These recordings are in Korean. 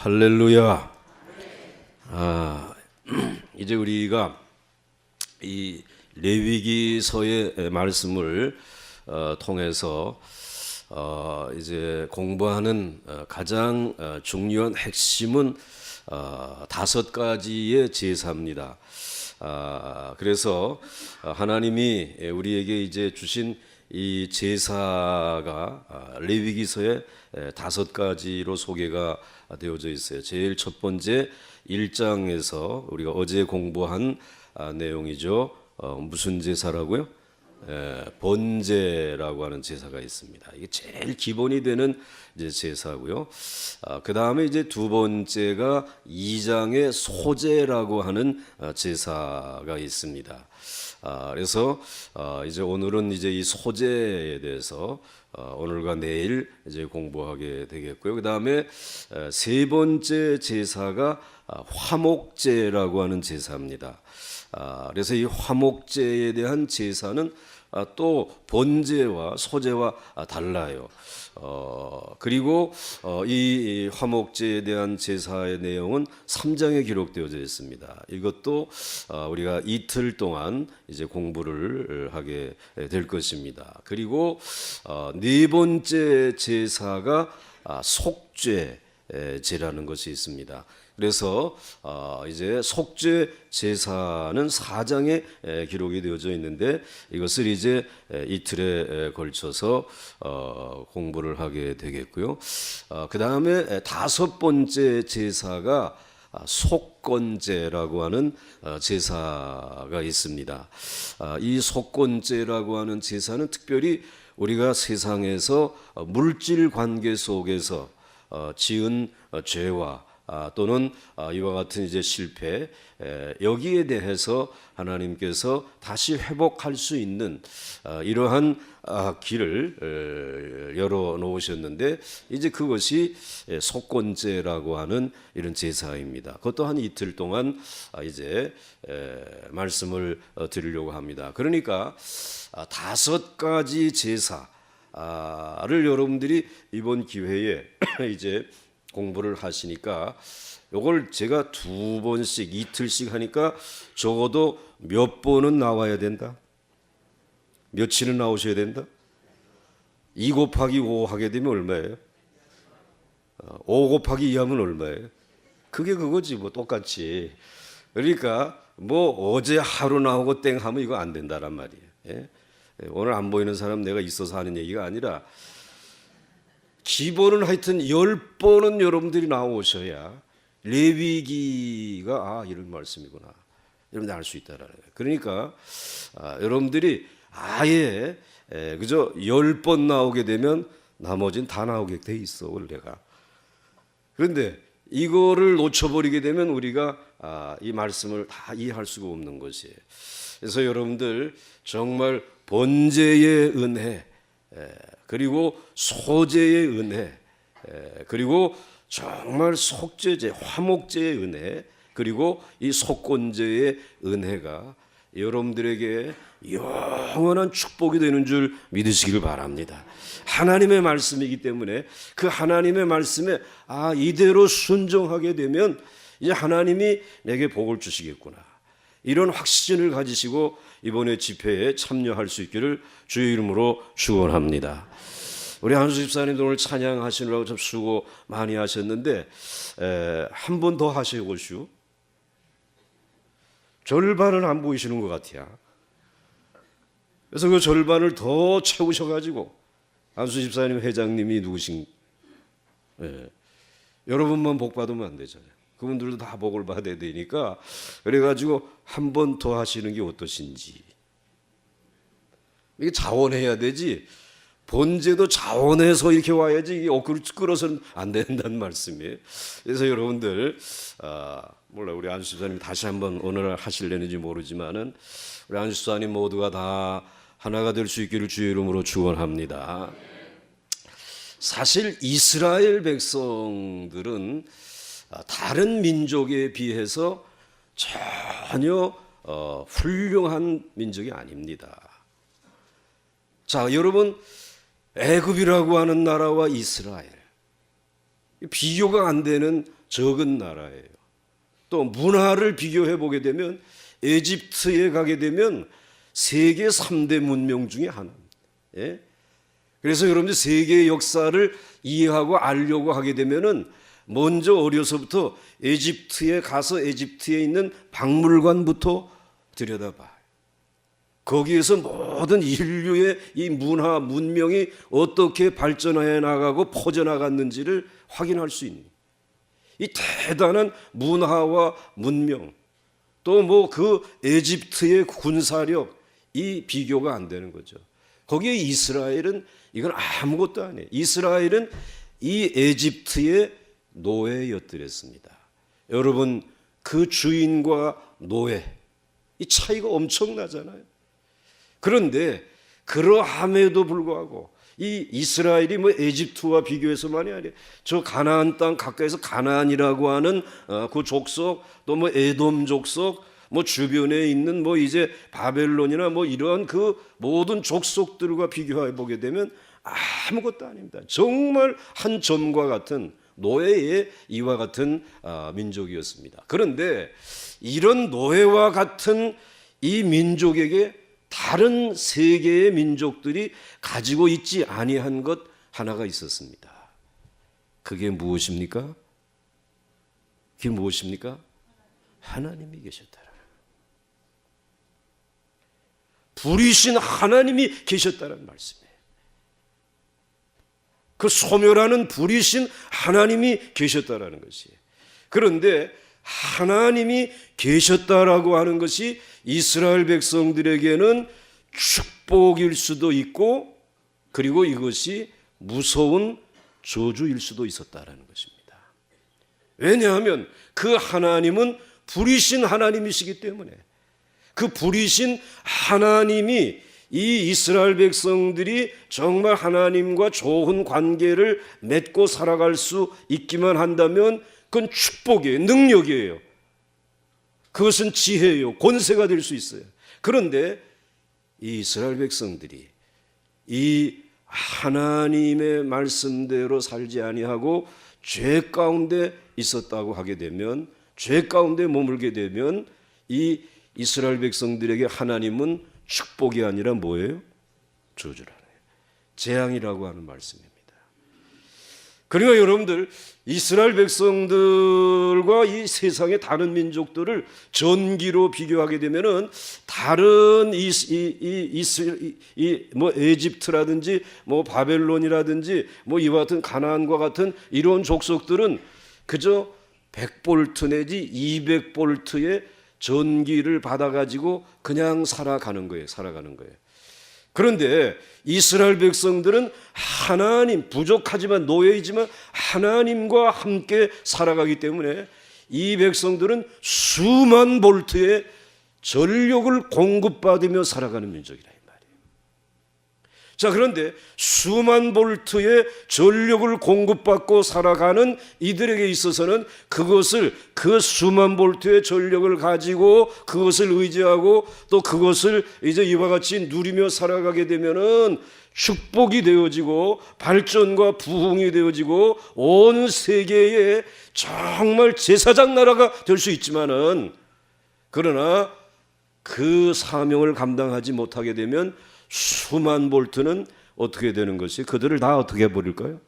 할렐루야. 이제 우리가 이 레위기서의 말씀을 통해서 이제 공부하는 가장 중요한 핵심은 5가지의 제사입니다. 그래서 하나님이 우리에게 이제 주신 이 제사가 레위기서의 5가지로 소개가 되어져 있어요. 제일 첫 번째 1장에서 우리가 어제 공부한 내용이죠. 무슨 제사라고요? 번제라고 하는 제사가 있습니다. 이게 제일 기본이 되는 이제 제사고요. 그 다음에 이제 두 번째가 2장의 소제라고 하는 제사가 있습니다. 그래서 이제 오늘은 이제 이 소제에 대해서 오늘과 내일 이제 공부하게 되겠고요. 그 다음에 세 번째 제사가 화목제라고 하는 제사입니다. 그래서 이 화목제에 대한 제사는 또 번제와 소제와 달라요. 그리고 이 화목제에 대한 제사의 내용은 3장에 기록되어져 있습니다. 이것도 우리가 이틀 동안 이제 공부를 하게 될 것입니다. 그리고 네 번째 제사가 속죄제라는 것이 있습니다. 그래서 이제 속죄 제사는 4장에 기록이 되어져 있는데 이것을 이제 이틀에 걸쳐서 공부를 하게 되겠고요. 그 다음에 5번째 제사가 속건제라고 하는 제사가 있습니다. 이 속건제라고 하는 제사는 특별히 우리가 세상에서 물질 관계 속에서 지은 죄와 또는 이와 같은 이제 실패, 여기에 대해서 하나님께서 다시 회복할 수 있는 이러한 길을 열어 놓으셨는데 이제 그것이 속건제라고 하는 이런 제사입니다. 그것도 한 이틀 동안 이제 말씀을 드리려고 합니다. 그러니까 5가지 제사를 여러분들이 이번 기회에 이제 공부를 하시니까 요걸 제가 2번씩 이틀씩 하니까 적어도 몇 번은 나와야 된다? 며칠은 나오셔야 된다? 2 곱하기 5 하게 되면 얼마예요? 5 곱하기 2 하면 얼마예요? 그게 그거지 뭐 똑같이. 그러니까 뭐 어제 하루 나오고 땡 하면 이거 안 된다란 말이에요. 예? 오늘 안 보이는 사람 내가 있어서 하는 얘기가 아니라 기본은 하여튼 10번은 여러분들이 나오셔야 레위기가 이런 말씀이구나 여러분들 알 수 있다라는 거예요. 그러니까 여러분들이 아예 그저 10번 나오게 되면 나머지는 다 나오게 돼 있어 원래가. 그런데 이거를 놓쳐버리게 되면 우리가 이 말씀을 다 이해할 수가 없는 것이에요. 그래서 여러분들 정말 번제의 은혜, 그리고 소제의 은혜, 그리고 정말 속죄제, 화목제의 은혜, 그리고 이 속건제의 은혜가 여러분들에게 영원한 축복이 되는 줄 믿으시길 바랍니다. 하나님의 말씀이기 때문에 그 하나님의 말씀에 이대로 순종하게 되면 이제 하나님이 내게 복을 주시겠구나, 이런 확신을 가지시고 이번에 집회에 참여할 수 있기를 주의 이름으로 축원합니다. 우리 한수 집사님도 오늘 찬양하시느라고 참 수고 많이 하셨는데 한 번 더 하셔보시오. 절반은 안 보이시는 것 같아요. 그래서 그 절반을 더 채우셔가지고 한수 집사님 회장님이 누구신 여러분만 복 받으면 안 되잖아요. 그분들도 다 복을 받아야 되니까 그래가지고 한 번 더 하시는 게 어떠신지. 이게 자원해야 되지. 번제도 자원해서 이렇게 와야지 이게 억지로 끌어서는 안 된다는 말씀이에요. 그래서 여러분들 몰라 우리 안수 집사님 다시 한번 오늘 하실려는지 모르지만은 우리 안수 집사님 모두가 다 하나가 될 수 있기를 주의 이름으로 축원합니다. 사실 이스라엘 백성들은 다른 민족에 비해서 전혀 훌륭한 민족이 아닙니다. 자, 여러분 애굽이라고 하는 나라와 이스라엘 비교가 안 되는 적은 나라예요. 또 문화를 비교해 보게 되면 에집트에 가게 되면 세계 3대 문명 중에 하나입니다. 예? 그래서 여러분들 세계의 역사를 이해하고 알려고 하게 되면은 먼저 어려서부터 에집트에 가서 에집트에 있는 박물관부터 들여다봐요. 거기에서 모든 인류의 이 문화, 문명이 어떻게 발전해 나가고 퍼져나갔는지를 확인할 수 있는 이 대단한 문화와 문명, 또 뭐 그 에집트의 군사력, 이 비교가 안 되는 거죠. 거기에 이스라엘은 이건 아무것도 아니에요. 이스라엘은 이 에집트의 노예였더랬습니다. 여러분, 그 주인과 노예, 이 차이가 엄청나잖아요. 그런데 그러함에도 불구하고 이 이스라엘이 뭐 에집트와 비교해서만이 아니에요. 저 가나안 땅 가까이서 가나안이라고 하는 그 족속, 또 뭐 에돔 족속, 뭐 주변에 있는 뭐 이제 바벨론이나 뭐 이러한 그 모든 족속들과 비교해 보게 되면 아무것도 아닙니다. 정말 한 점과 같은 노예의 이와 같은 민족이었습니다. 그런데 이런 노예와 같은 이 민족에게 다른 세계의 민족들이 가지고 있지 아니한 것 하나가 있었습니다. 그게 무엇입니까? 그게 무엇입니까? 하나님이 계셨다라. 불이신 하나님이 계셨다는 말씀이에요. 그 소멸하는 불이신 하나님이 계셨다라는 것이에요. 그런데 하나님이 계셨다라고 하는 것이 이스라엘 백성들에게는 축복일 수도 있고, 그리고 이것이 무서운 저주일 수도 있었다라는 것입니다. 왜냐하면 그 하나님은 불이신 하나님이시기 때문에, 그 불이신 하나님이 이 이스라엘 백성들이 정말 하나님과 좋은 관계를 맺고 살아갈 수 있기만 한다면 그건 축복이에요. 능력이에요. 그것은 지혜예요. 권세가 될 수 있어요. 그런데 이 이스라엘 백성들이 이 하나님의 말씀대로 살지 아니하고 죄 가운데 있었다고 하게 되면, 죄 가운데 머물게 되면 이 이스라엘 백성들에게 하나님은 축복이 아니라 뭐예요? 저주라는 거예요. 재앙이라고 하는 말씀입니다. 그러니까 여러분들, 이스라엘 백성들과 이 세상의 다른 민족들을 전기로 비교하게 되면은 다른 뭐 에집트라든지 뭐 바벨론이라든지 뭐 이와 같은 가나안과 같은 이런 족속들은 그저 100볼트 내지 200볼트의 전기를 받아가지고 그냥 살아가는 거예요. 그런데 이스라엘 백성들은 하나님, 부족하지만 노예이지만 하나님과 함께 살아가기 때문에 이 백성들은 수만 볼트의 전력을 공급받으며 살아가는 민족이라 이 말이에요. 자, 그런데 수만 볼트의 전력을 공급받고 살아가는 이들에게 있어서는 그것을, 그 수만 볼트의 전력을 가지고 그것을 의지하고 또 그것을 이제 이와 같이 누리며 살아가게 되면은 축복이 되어지고 발전과 부흥이 되어지고 온 세계에 정말 제사장 나라가 될 수 있지만은, 그러나 그 사명을 감당하지 못하게 되면 수만 볼트는 어떻게 되는 것이, 그들을 다 어떻게 해버릴까요?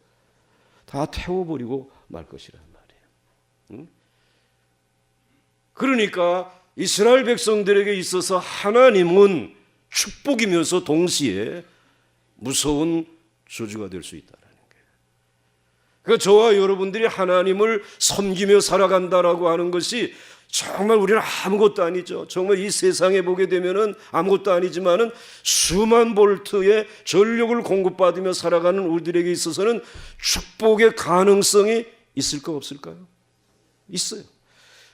다 태워버리고 말 것이란 말이에요. 그러니까 이스라엘 백성들에게 있어서 하나님은 축복이면서 동시에 무서운 저주가 될 수 있다는 거예요. 그러니까 저와 여러분들이 하나님을 섬기며 살아간다라고 하는 것이 정말 우리는 아무것도 아니죠. 정말 이 세상에 보게 되면은 아무것도 아니지만은 수만 볼트의 전력을 공급받으며 살아가는 우리들에게 있어서는 축복의 가능성이 있을까 없을까요? 있어요.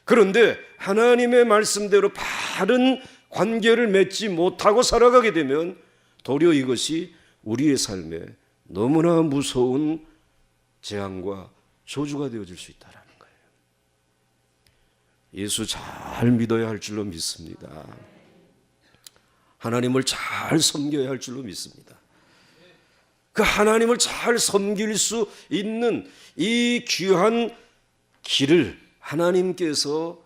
그런데 하나님의 말씀대로 바른 관계를 맺지 못하고 살아가게 되면 도리어 이것이 우리의 삶에 너무나 무서운 재앙과 저주가 되어질 수 있다라는 거예요. 예수 잘 믿어야 할 줄로 믿습니다. 하나님을 잘 섬겨야 할 줄로 믿습니다. 그 하나님을 잘 섬길 수 있는 이 귀한 길을 하나님께서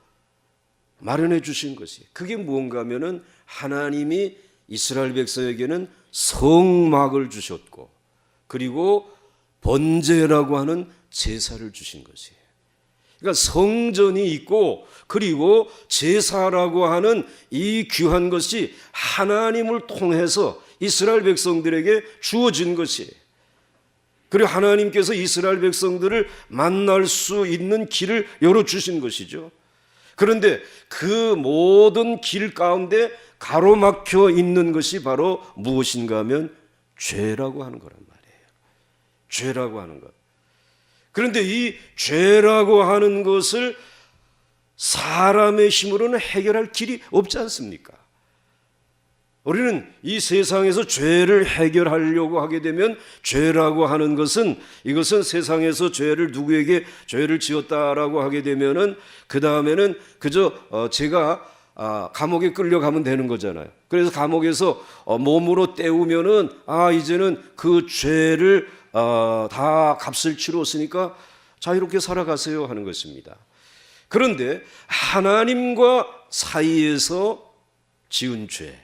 마련해 주신 것이, 그게 무언가 하면은 하나님이 이스라엘 백성에게는 성막을 주셨고, 그리고 번제라고 하는 제사를 주신 것이에요. 그러니까 성전이 있고, 그리고 제사라고 하는 이 귀한 것이 하나님을 통해서 이스라엘 백성들에게 주어진 것이에요. 그리고 하나님께서 이스라엘 백성들을 만날 수 있는 길을 열어주신 것이죠. 그런데 그 모든 길 가운데 가로막혀 있는 것이 바로 무엇인가 하면 죄라고 하는 거란 말이에요. 죄라고 하는 것. 그런데 이 죄라고 하는 것을 사람의 힘으로는 해결할 길이 없지 않습니까? 우리는 이 세상에서 죄를 해결하려고 하게 되면, 죄라고 하는 것은, 이것은 세상에서 죄를, 누구에게 죄를 지었다라고 하게 되면은 그 다음에는 그저 제가 감옥에 끌려가면 되는 거잖아요. 그래서 감옥에서 몸으로 때우면은 이제는 그 죄를 다 값을 치렀으니까 자유롭게 살아가세요 하는 것입니다. 그런데 하나님과 사이에서 지은 죄,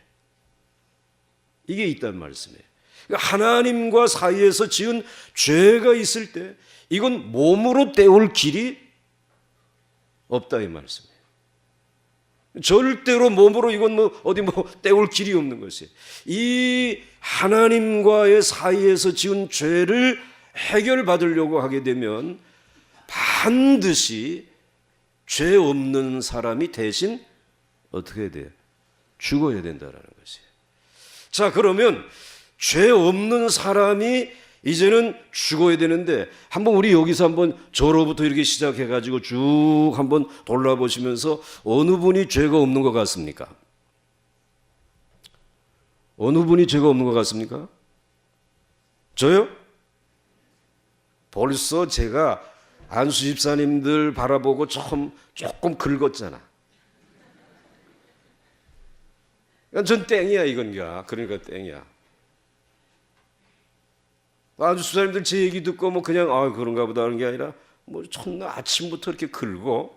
이게 있단 말씀이에요. 하나님과 사이에서 지은 죄가 있을 때 이건 몸으로 때울 길이 없다 이 말씀이에요. 절대로 몸으로 이건 어디 때울 길이 없는 것이에요. 이 하나님과의 사이에서 지은 죄를 해결받으려고 하게 되면 반드시 죄 없는 사람이 대신 어떻게 해야 돼요? 죽어야 된다라는 것이에요. 자, 그러면 죄 없는 사람이 이제는 죽어야 되는데, 한번 우리 여기서 한번 저로부터 이렇게 시작해가지고 쭉 한번 돌아보시면서 어느 분이 죄가 없는 것 같습니까? 어느 분이 죄가 없는 것 같습니까? 저요? 벌써 제가 안수 집사님들 바라보고 조금 긁었잖아. 전 땡이야 이건가. 그러니까 땡이야. 안수 집사님들 제 얘기 듣고 그냥 그런가 보다 하는 게 아니라 첫날 아침부터 이렇게 긁고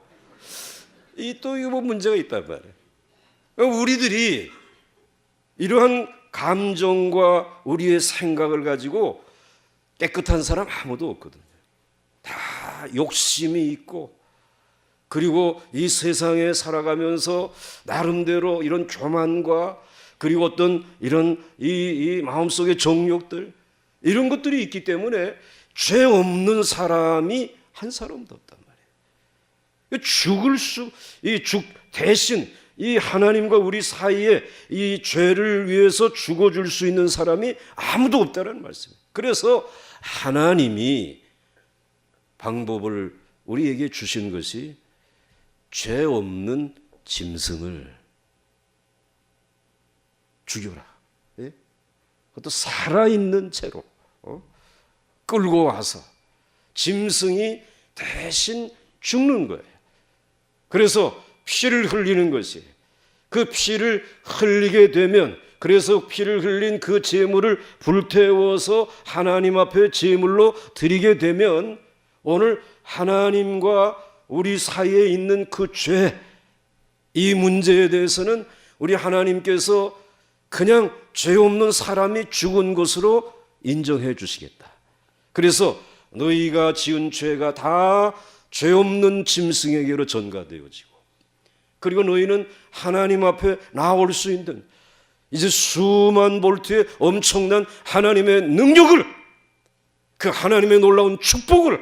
또 이거 문제가 있단 말이에요. 우리들이 이러한 감정과 우리의 생각을 가지고 깨끗한 사람 아무도 없거든요. 다 욕심이 있고, 그리고 이 세상에 살아가면서 나름대로 이런 교만과, 그리고 어떤 이런 이 마음속의 정욕들, 이런 것들이 있기 때문에 죄 없는 사람이 한 사람도 없단 말이에요. 대신 이 하나님과 우리 사이에 이 죄를 위해서 죽어줄 수 있는 사람이 아무도 없다는 말씀이에요. 그래서 하나님이 방법을 우리에게 주신 것이 죄 없는 짐승을 죽여라. 예? 그것도 살아있는 채로 끌고 와서 짐승이 대신 죽는 거예요. 그래서 피를 흘리는 것이, 그 피를 흘리게 되면, 그래서 피를 흘린 그 제물을 불태워서 하나님 앞에 제물로 드리게 되면, 오늘 하나님과 우리 사이에 있는 그 죄, 이 문제에 대해서는 우리 하나님께서 그냥 죄 없는 사람이 죽은 것으로 인정해 주시겠다. 그래서 너희가 지은 죄가 다 죄 없는 짐승에게로 전가되어지고, 그리고 너희는 하나님 앞에 나올 수 있는, 이제 수만 볼트의 엄청난 하나님의 능력을, 그 하나님의 놀라운 축복을,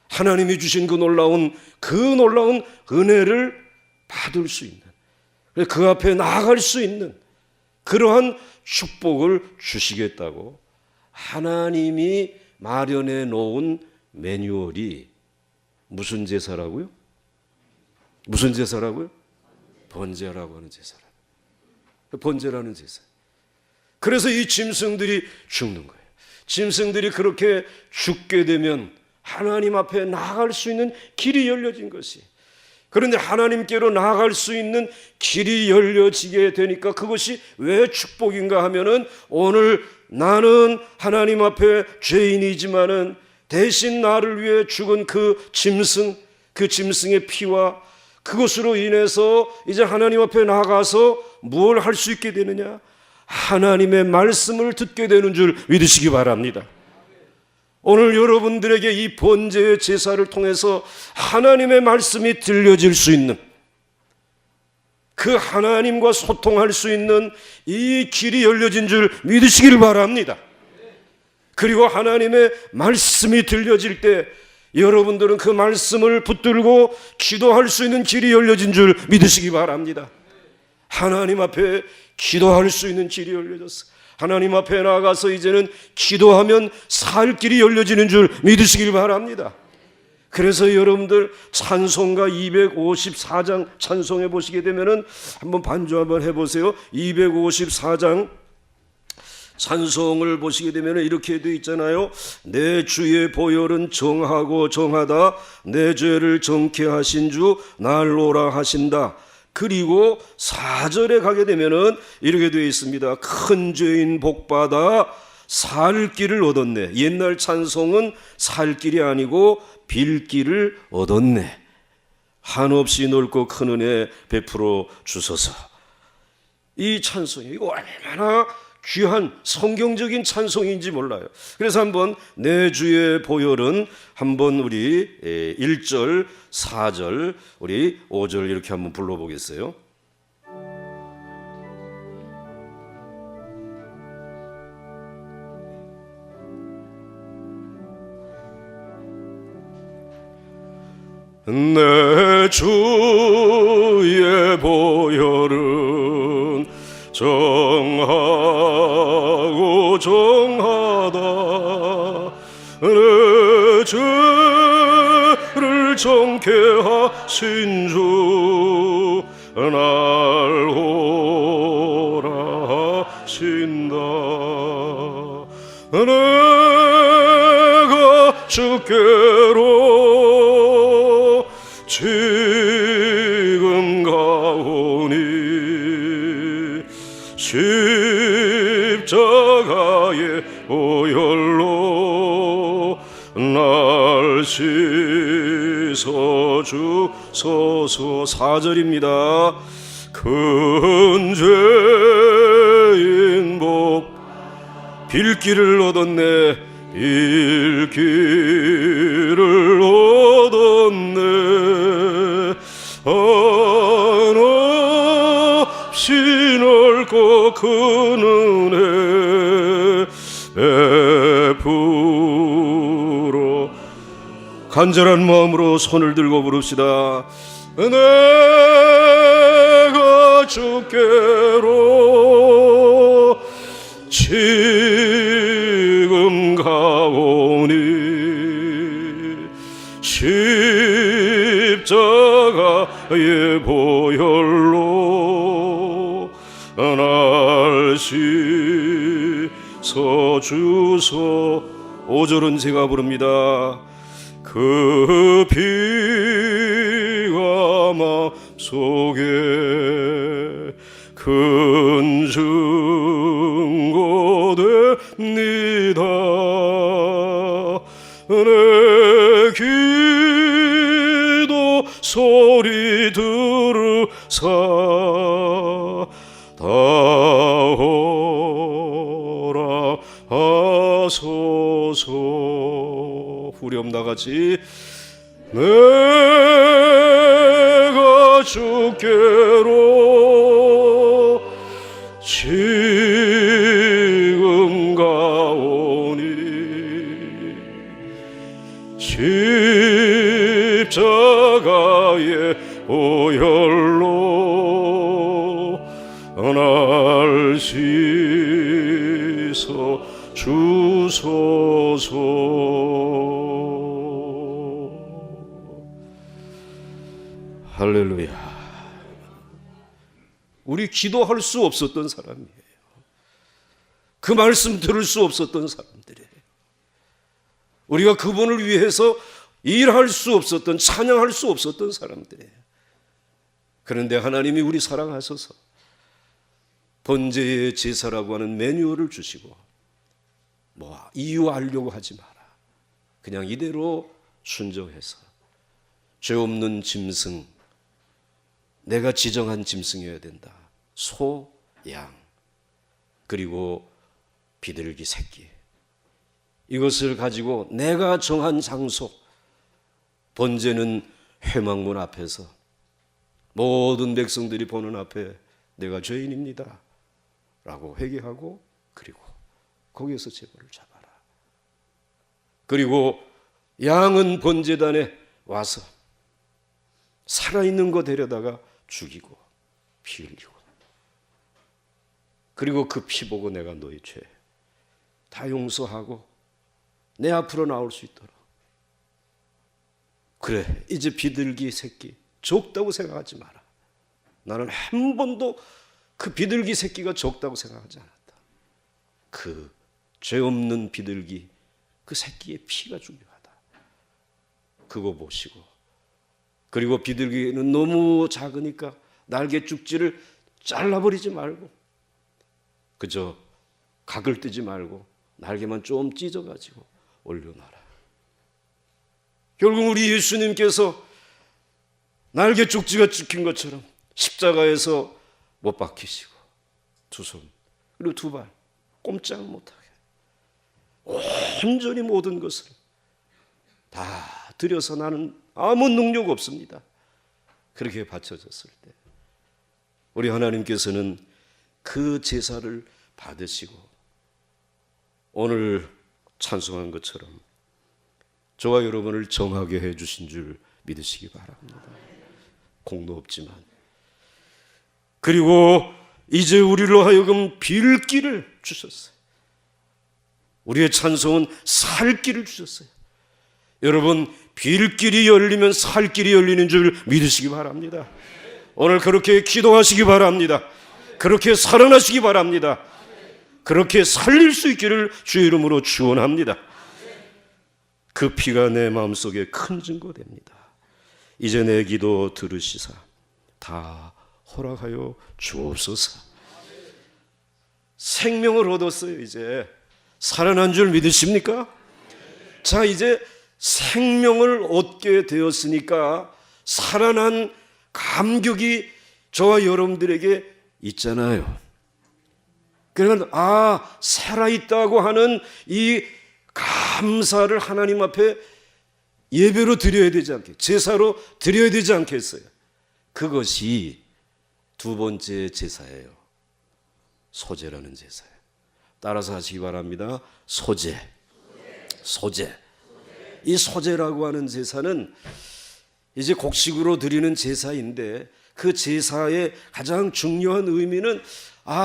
하나님이 주신 그 놀라운 은혜를 받을 수 있는, 그 앞에 나아갈 수 있는 그러한 축복을 주시겠다고 하나님이 마련해 놓은 매뉴얼이 무슨 제사라고요? 무슨 제사라고요? 번제라고 하는 제사라고. 번제라는 제사. 그래서 이 짐승들이 죽는 거예요. 짐승들이 그렇게 죽게 되면 하나님 앞에 나아갈 수 있는 길이 열려진 것이. 그런데 하나님께로 나아갈 수 있는 길이 열려지게 되니까 그것이 왜 축복인가 하면은, 오늘 나는 하나님 앞에 죄인이지만은 대신 나를 위해 죽은 그 짐승, 그 짐승의 피와 그것으로 인해서 이제 하나님 앞에 나가서 무엇을 할 수 있게 되느냐? 하나님의 말씀을 듣게 되는 줄 믿으시기 바랍니다. 오늘 여러분들에게 이 번제의 제사를 통해서 하나님의 말씀이 들려질 수 있는, 그 하나님과 소통할 수 있는 이 길이 열려진 줄 믿으시길 바랍니다. 그리고 하나님의 말씀이 들려질 때 여러분들은 그 말씀을 붙들고 기도할 수 있는 길이 열려진 줄 믿으시기 바랍니다. 하나님 앞에 기도할 수 있는 길이 열려졌어. 하나님 앞에 나가서 이제는 기도하면 살 길이 열려지는 줄 믿으시길 바랍니다. 그래서 여러분들 찬송가 254장 찬송해 보시게 되면은 한번 반주 한번 해보세요. 254장 찬송을 보시게 되면 이렇게 되어 있잖아요. 내 주의 보혈은 정하고 정하다, 내 죄를 정케 하신 주 날 오라 하신다. 그리고 4절에 가게 되면은 이렇게 되어 있습니다. 큰 죄인 복받아 살 길을 얻었네. 옛날 찬송은 살 길이 아니고 빌 길을 얻었네. 한없이 넓고 큰 은혜 베풀어 주소서. 이 찬송이 이거 얼마나 귀한 성경적인 찬송인지 몰라요. 그래서 한번 내 주의 보혈은 한번 우리 1절, 4절, 우리 5절 이렇게 한번 불러보겠어요. 내 주의 보혈은 정하고 정하다, 내 죄를 정케 하신 주 날 오라 하신다. 내가 주께로 지금 가오니 십자가의 보혈로 날 씻어주소서. 4절입니다. 큰 죄인 복 빌기를 얻었네, 빌기를 얻었네. 한없이 넓고 큰 은혜 베풀어. 간절한 마음으로 손을 들고 부릅시다. 내가 주께로 지금 가오니 십자가의 보혈로 날 씻어주소. 5절은 제가 부릅니다. 그 피가 마음속에 큰 증거 됩니다. 내 기도 소리 들으사 다오라 하소서. 후렴 나같이 내가 주께로 지금 가오니 십자가의 보혈로 날 씻어 주소서. 할렐루야. 우리 기도할 수 없었던 사람이에요. 그 말씀 들을 수 없었던 사람들이에요. 우리가 그분을 위해서 일할 수 없었던, 찬양할 수 없었던 사람들이에요. 그런데 하나님이 우리 사랑하셔서 번제의 제사라고 하는 매뉴얼을 주시고, 이유하려고 하지 마라. 그냥 이대로 순종해서 죄 없는 짐승, 내가 지정한 짐승이어야 된다. 소, 양, 그리고 비둘기 새끼. 이것을 가지고 내가 정한 장소, 번제는 회막문 앞에서 모든 백성들이 보는 앞에 내가 죄인입니다 라고 회개하고, 그리고 거기에서 제물을 잡아라. 그리고 양은 번제단에 와서 살아있는 거 데려다가 죽이고 피 흘리고, 그리고 그 피 보고 내가 너희 죄 다 용서하고 내 앞으로 나올 수 있도록. 그래, 이제 비둘기 새끼 적다고 생각하지 마라. 나는 한 번도 그 비둘기 새끼가 적다고 생각하지 않았다. 그 죄 없는 비둘기, 그 새끼의 피가 중요하다. 그거 보시고, 그리고 비둘기는 너무 작으니까 날개 쭉지를 잘라버리지 말고, 그저 각을 뜨지 말고 날개만 좀 찢어가지고 올려놔라. 결국 우리 예수님께서 날개 쪽지가 찍힌 것처럼 십자가에서 못 박히시고 두 손 그리고 두 발 꼼짝 못하게 온전히 모든 것을 다 들여서 나는 아무 능력 없습니다. 그렇게 바쳐졌을 때 우리 하나님께서는 그 제사를 받으시고 오늘 찬송한 것처럼 저와 여러분을 정하게 해주신 줄 믿으시기 바랍니다. 공로 없지만. 그리고 이제 우리로 하여금 빌 길을 주셨어요. 우리의 찬송은 살 길을 주셨어요. 여러분, 빌 길이 열리면 살 길이 열리는 줄 믿으시기 바랍니다. 오늘 그렇게 기도하시기 바랍니다. 그렇게 살아나시기 바랍니다. 그렇게 살릴 수 있기를 주의 이름으로 축원합니다. 그 피가 내 마음속에 큰 증거됩니다. 이제 내 기도 들으시사 다 허락하여 주옵소서. 생명을 얻었어요. 이제 살아난 줄 믿으십니까? 자, 이제 생명을 얻게 되었으니까 살아난 감격이 저와 여러분들에게 있잖아요. 그러니까 살아있다고 하는 이 감사를 하나님 앞에 예배로 드려야 되지 않겠어요? 제사로 드려야 되지 않겠어요? 그것이 두 번째 제사예요. 소제라는 제사예요. 따라서 하시기 바랍니다. 소제. 이 소제라고 하는 제사는 이제 곡식으로 드리는 제사인데 그 제사의 가장 중요한 의미는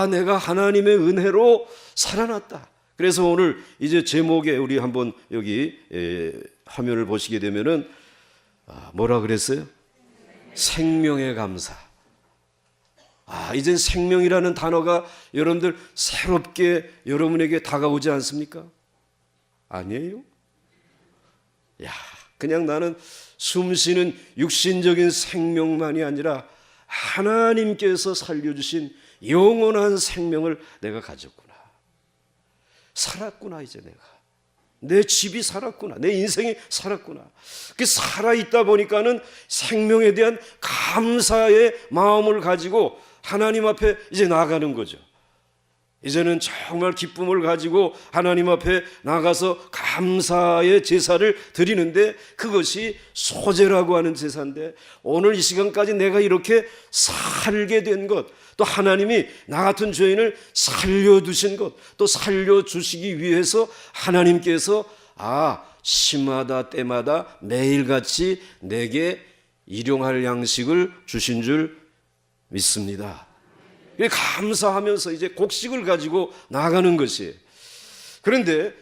내가 하나님의 은혜로 살아났다. 그래서 오늘 이제 제목에 우리 한번 여기 화면을 보시게 되면은 뭐라 그랬어요? 생명의 감사. 이젠 생명이라는 단어가 여러분들 새롭게 여러분에게 다가오지 않습니까? 아니에요? 그냥 나는 숨쉬는 육신적인 생명만이 아니라 하나님께서 살려주신 영원한 생명을 내가 가졌구나. 살았구나. 이제 내가 내 집이 살았구나. 내 인생이 살았구나. 그 살아있다 보니까는 생명에 대한 감사의 마음을 가지고 하나님 앞에 이제 나아가는 거죠. 이제는 정말 기쁨을 가지고 하나님 앞에 나가서 감사의 제사를 드리는데 그것이 소제라고 하는 제사인데 오늘 이 시간까지 내가 이렇게 살게 된 것, 또 하나님이 나 같은 죄인을 살려두신 것, 또 살려주시기 위해서 하나님께서 시마다 때마다 매일같이 내게 일용할 양식을 주신 줄 믿습니다. 감사하면서 이제 곡식을 가지고 나가는 것이에요. 그런데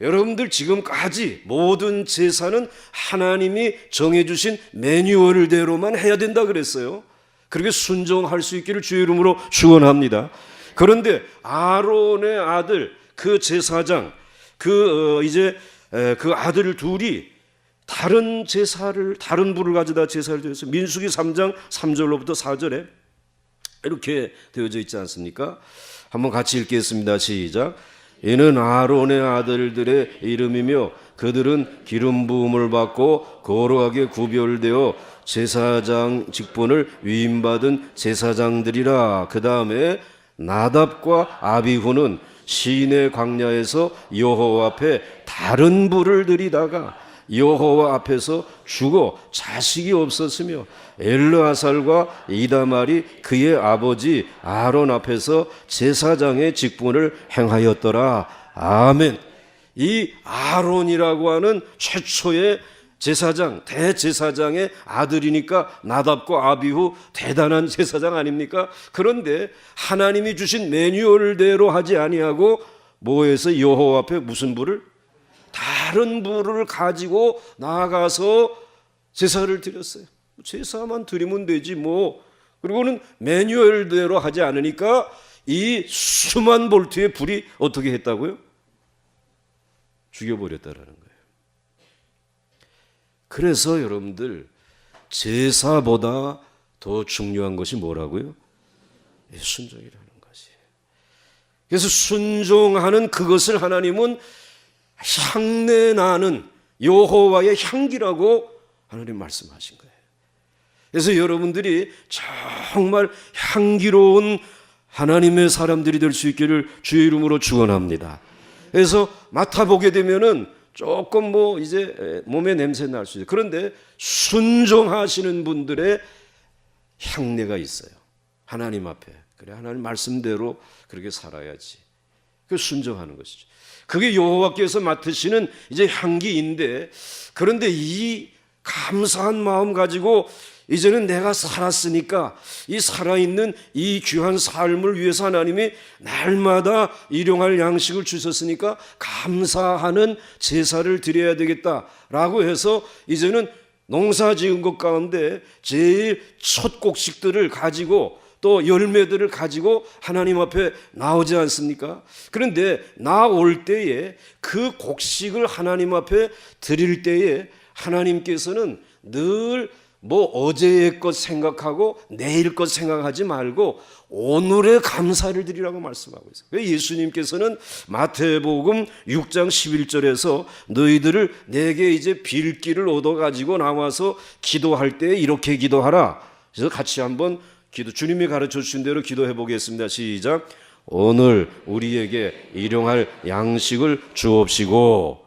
여러분들 지금까지 모든 제사는 하나님이 정해주신 매뉴얼대로만 해야 된다 그랬어요. 그렇게 순종할 수 있기를 주의 이름으로 축원합니다. 그런데 아론의 아들 그 제사장 그 아들 둘이 다른 불을 가져다 제사를 드렸어요. 민수기 3장 3절로부터 4절에 이렇게 되어져 있지 않습니까? 한번 같이 읽겠습니다. 시작. 이는 아론의 아들들의 이름이며 그들은 기름 부음을 받고 거룩하게 구별되어 제사장 직분을 위임받은 제사장들이라. 그 다음에 나답과 아비후는 시내 광야에서 여호와 앞에 다른 불을 들이다가 여호와 앞에서 죽어 자식이 없었으며 엘르아살과 이다말이 그의 아버지 아론 앞에서 제사장의 직분을 행하였더라. 아멘. 이 아론이라고 하는 최초의 제사장, 대제사장의 아들이니까 나답과 아비후 대단한 제사장 아닙니까? 그런데 하나님이 주신 매뉴얼대로 하지 아니하고 뭐해서 여호와 앞에 무슨 불을? 다른 불을 가지고 나아가서 제사를 드렸어요. 제사만 드리면 되지 뭐. 그리고는 매뉴얼대로 하지 않으니까 이 수만 볼트의 불이 어떻게 했다고요? 죽여버렸다라는 거예요. 그래서 여러분들 제사보다 더 중요한 것이 뭐라고요? 순종이라는 것이. 그래서 순종하는 그것을 하나님은 향내나는 여호와의 향기라고 하나님 말씀하신 거예요. 그래서 여러분들이 정말 향기로운 하나님의 사람들이 될 수 있기를 주의 이름으로 축원합니다. 그래서 맡아보게 되면은 조금 뭐 이제 몸에 냄새 날 수 있어요. 그런데 순종하시는 분들의 향내가 있어요. 하나님 앞에. 그래, 하나님 말씀대로 그렇게 살아야지. 그 순종하는 것이죠. 그게 여호와께서 맡으시는 이제 향기인데, 그런데 이 감사한 마음 가지고 이제는 내가 살았으니까 이 살아있는 이 귀한 삶을 위해서 하나님이 날마다 일용할 양식을 주셨으니까 감사하는 제사를 드려야 되겠다라고 해서 이제는 농사 지은 것 가운데 제일 첫 곡식들을 가지고 또 열매들을 가지고 하나님 앞에 나오지 않습니까? 그런데 나올 때에 그 곡식을 하나님 앞에 드릴 때에 하나님께서는 늘 뭐 어제의 것 생각하고 내일 것 생각하지 말고 오늘의 감사를 드리라고 말씀하고 있어요. 예수님께서는 마태복음 6장 11절에서 너희들을 내게 이제 빌 길을 얻어가지고 나와서 기도할 때 이렇게 기도하라. 그래서 같이 한번 주님이 가르쳐 주신 대로 기도해 보겠습니다. 시작. 오늘 우리에게 일용할 양식을 주옵시고.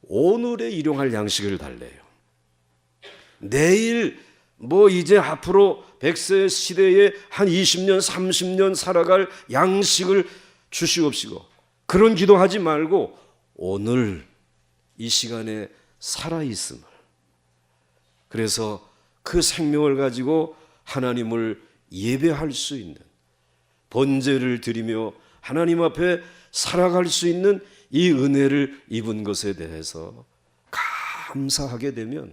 오늘의 일용할 양식을 달래요. 내일 뭐 이제 앞으로 100세 시대에 한 20년 30년 살아갈 양식을 주시옵시고 그런 기도하지 말고 오늘 이 시간에 살아있음을, 그래서 그 생명을 가지고 하나님을 예배할 수 있는, 번제를 드리며 하나님 앞에 살아갈 수 있는 이 은혜를 입은 것에 대해서 감사하게 되면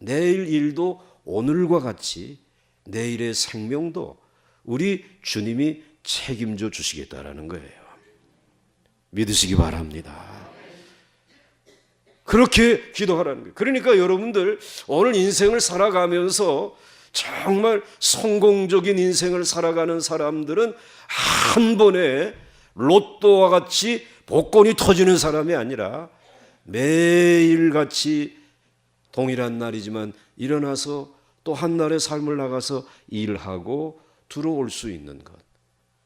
내일 일도 오늘과 같이 내일의 생명도 우리 주님이 책임져 주시겠다라는 거예요. 믿으시기 바랍니다. 그렇게 기도하라는 거예요. 그러니까 여러분들 오늘 인생을 살아가면서 정말 성공적인 인생을 살아가는 사람들은 한 번에 로또와 같이 복권이 터지는 사람이 아니라 매일같이 동일한 날이지만 일어나서 또 한 날의 삶을 나가서 일하고 들어올 수 있는 것.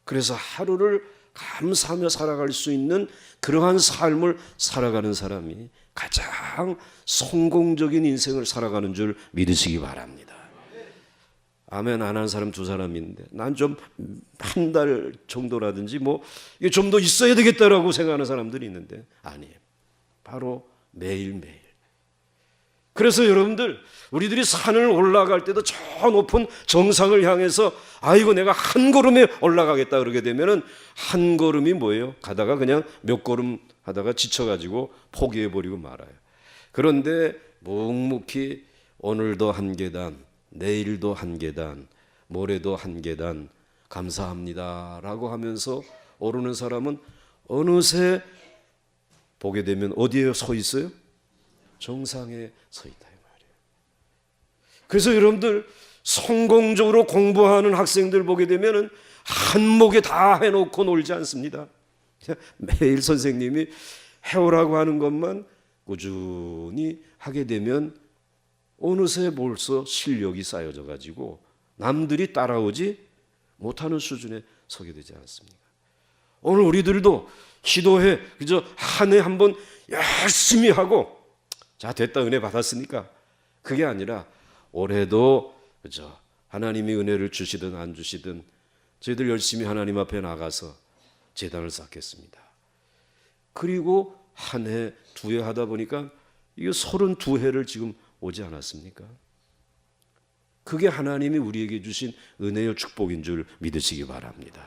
그래서 하루를 감사하며 살아갈 수 있는 그러한 삶을 살아가는 사람이 가장 성공적인 인생을 살아가는 줄 믿으시기 바랍니다. 아멘 안 한 사람 두 사람인데 난 좀 한 달 정도라든지 뭐 이게 좀 더 있어야 되겠다라고 생각하는 사람들이 있는데 아니에요. 바로 매일매일. 그래서 여러분들 우리들이 산을 올라갈 때도 저 높은 정상을 향해서 아이고 내가 한 걸음에 올라가겠다 그러게 되면은 한 걸음이 뭐예요? 가다가 그냥 몇 걸음 하다가 지쳐가지고 포기해버리고 말아요. 그런데 묵묵히 오늘도 한 계단, 내일도 한 계단, 모레도 한 계단 감사합니다라고 하면서 오르는 사람은 어느새 보게 되면 어디에 서 있어요? 정상에 서 있다 이 말이에요. 그래서 여러분들 성공적으로 공부하는 학생들 보게 되면은 한목에 다 해놓고 놀지 않습니다. 매일 선생님이 해오라고 하는 것만 꾸준히 하게 되면 어느새 벌써 실력이 쌓여져 가지고 남들이 따라오지 못하는 수준에 서게 되지 않습니까? 오늘 우리들도 기도해 그저 한 해 한번 열심히 하고 자 됐다 은혜 받았으니까 그게 아니라 올해도 그저 하나님이 은혜를 주시든 안 주시든 저희들 열심히 하나님 앞에 나가서 제단을 쌓겠습니다. 그리고 한 해, 두 해 하다 보니까 이게 32해를 지금 오지 않았습니까? 그게 하나님이 우리에게 주신 은혜의 축복인 줄 믿으시기 바랍니다.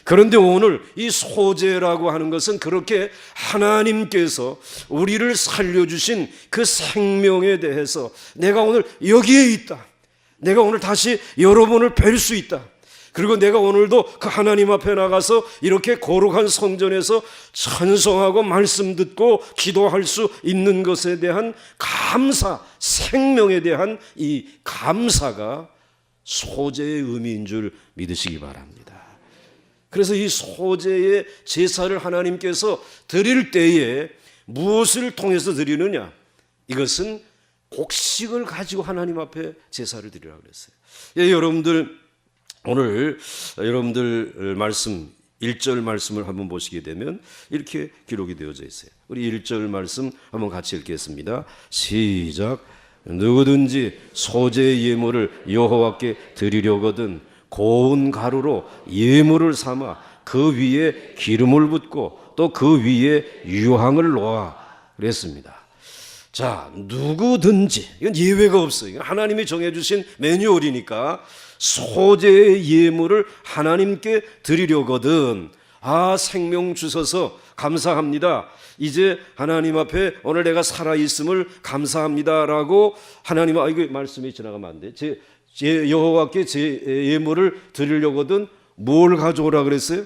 그런데 오늘 이 소재라고 하는 것은 그렇게 하나님께서 우리를 살려주신 그 생명에 대해서 내가 오늘 여기에 있다. 내가 오늘 다시 여러분을 뵐 수 있다. 그리고 내가 오늘도 그 하나님 앞에 나가서 이렇게 거룩한 성전에서 찬송하고 말씀 듣고 기도할 수 있는 것에 대한 감사, 생명에 대한 이 감사가 소재의 의미인 줄 믿으시기 바랍니다. 그래서 이 소재의 제사를 하나님께서 드릴 때에 무엇을 통해서 드리느냐? 이것은 곡식을 가지고 하나님 앞에 제사를 드리라고 그랬어요. 예, 여러분들 오늘 여러분들 말씀 1절 말씀을 한번 보시게 되면 이렇게 기록이 되어져 있어요. 우리 1절 말씀 한번 같이 읽겠습니다. 시작. 누구든지 소재의 예물을 여호와께 드리려거든 고운 가루로 예물을 삼아 그 위에 기름을 붓고 또 그 위에 유향을 놓아 그랬습니다. 자, 누구든지 이건 예외가 없어요. 이건 하나님이 정해주신 매뉴얼이니까 소재의 예물을 하나님께 드리려거든 생명 주셔서 감사합니다. 이제 하나님 앞에 오늘 내가 살아있음을 감사합니다라고 하나님 이거 말씀이 지나가면 안 돼. 제 여호와께 제 예물을 드리려거든 뭘 가져오라 그랬어요?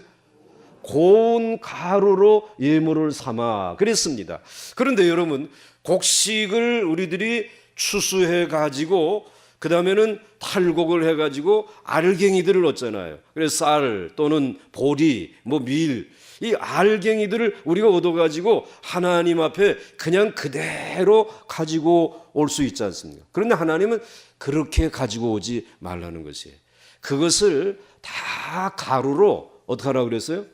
고운 가루로 예물을 삼아 그랬습니다. 그런데 여러분 곡식을 우리들이 추수해 가지고 그 다음에는 탈곡을 해 가지고 알갱이들을 얻잖아요. 그래서 쌀 또는 보리, 밀, 이 알갱이들을 우리가 얻어 가지고 하나님 앞에 그냥 그대로 가지고 올 수 있지 않습니까? 그런데 하나님은 그렇게 가지고 오지 말라는 것이에요. 그것을 다 가루로 어떻게 하라고 그랬어요?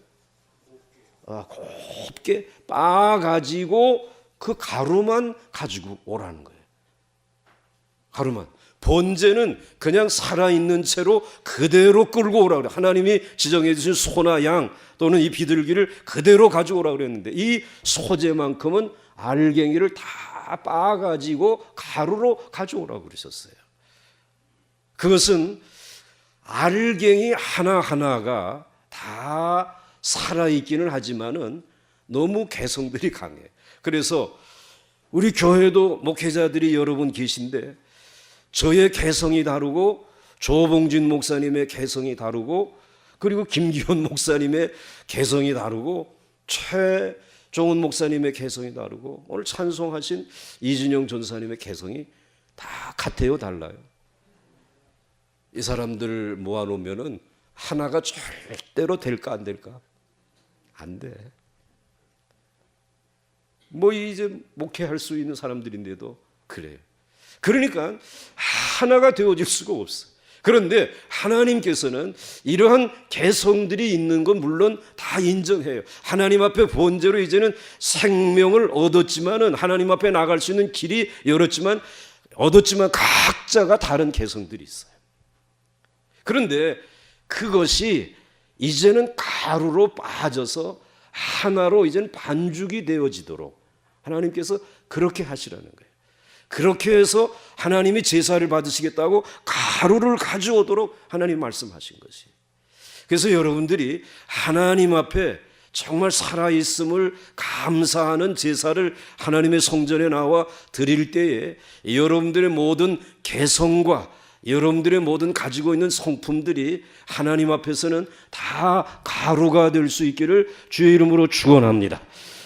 곱게 빻아 가지고 그 가루만 가지고 오라는 거예요. 가루만. 번제는 그냥 살아있는 채로 그대로 끌고 오라고 그래요. 하나님이 지정해 주신 소나 양 또는 이 비둘기를 그대로 가지고 오라고 그랬는데 이 소재만큼은 알갱이를 다 빻아가지고 가루로 가져오라고 그러셨어요. 그것은 알갱이 하나하나가 다 살아있기는 하지만은 너무 개성들이 강해. 그래서 우리 교회도 목회자들이 여러분 계신데 저의 개성이 다르고 조봉진 목사님의 개성이 다르고 그리고 김기현 목사님의 개성이 다르고 최종훈 목사님의 개성이 다르고 오늘 찬송하신 이진영 전사님의 개성이 다 같아요, 달라요? 이 사람들 모아놓으면은 하나가 절대로 될까 안 될까? 안 돼. 이제 목회할 수 있는 사람들인데도 그래요. 그러니까 하나가 되어질 수가 없어. 그런데 하나님께서는 이러한 개성들이 있는 건 물론 다 인정해요. 하나님 앞에 본제로 이제는 생명을 얻었지만은 하나님 앞에 나갈 수 있는 길이 열었지만 각자가 다른 개성들이 있어요. 그런데 그것이 이제는 가루로 빠져서 하나로 이제는 반죽이 되어지도록 하나님께서 그렇게 하시라는 거예요. 그렇게 해서 하나님이 제사를 받으시겠다고 가루를 가져오도록 하나님 말씀하신 것이. 그래서 여러분들이 하나님 앞에 정말 살아있음을 감사하는 제사를 하나님의 성전에 나와 드릴 때에 여러분들의 모든 개성과 여러분들의 모든 가지고 있는 성품들이 하나님 앞에서는 다 가루가 될 수 있기를 주의 이름으로 축원합니다.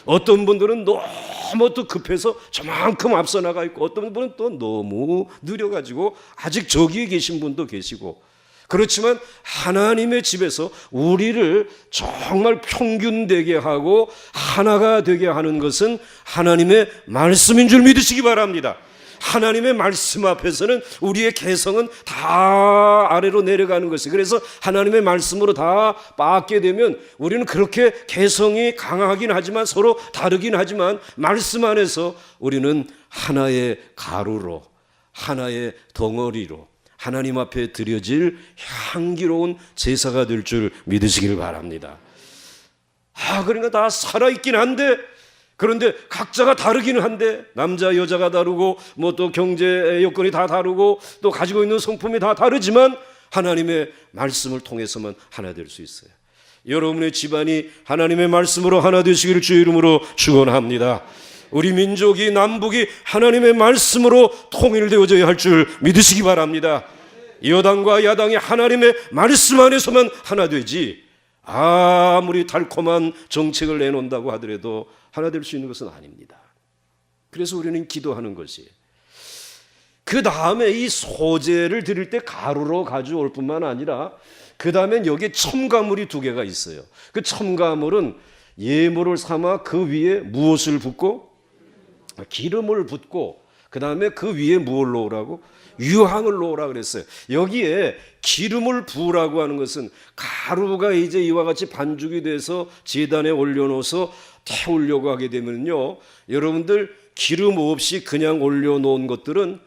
어떤 분들은 너무 또 급해서 저만큼 앞서 나가 있고 어떤 분은 또 너무 느려가지고 아직 저기에 계신 분도 계시고 그렇지만 하나님의 집에서 우리를 정말 평균되게 하고 하나가 되게 하는 것은 하나님의 말씀인 줄 믿으시기 바랍니다. 하나님의 말씀 앞에서는 우리의 개성은 다 아래로 내려가는 것이, 그래서 하나님의 말씀으로 다 빠게 되면 우리는 그렇게 개성이 강하긴 하지만 서로 다르긴 하지만 말씀 안에서 우리는 하나의 가루로, 하나의 덩어리로 하나님 앞에 드려질 향기로운 제사가 될 줄 믿으시길 바랍니다. 그러니까 다 살아있긴 한데, 그런데 각자가 다르기는 한데, 남자 여자가 다르고 뭐 또 경제 여건이 다 다르고 또 가지고 있는 성품이 다 다르지만 하나님의 말씀을 통해서만 하나 될 수 있어요. 여러분의 집안이 하나님의 말씀으로 하나 되시기를 주의 이름으로 축원합니다. 우리 민족이, 남북이 하나님의 말씀으로 통일되어져야 할 줄 믿으시기 바랍니다. 여당과 야당이 하나님의 말씀 안에서만 하나 되지, 아무리 달콤한 정책을 내놓는다고 하더라도 하나 될 수 있는 것은 아닙니다. 그래서 우리는 기도하는 것이, 그 다음에 이 소제를 드릴 때 가루로 가져올 뿐만 아니라 그 다음엔 여기에 첨가물이 2개가 있어요. 그 첨가물은 예물을 삼아 그 위에 무엇을 붓고? 기름을 붓고, 그 다음에 그 위에 무엇을 놓으라고? 유향을 놓으라 그랬어요. 여기에 기름을 부으라고 하는 것은 가루가 이제 이와 같이 반죽이 돼서 제단에 올려놓아서 태우려고 하게 되면요, 여러분들 기름 없이 그냥 올려놓은 것들은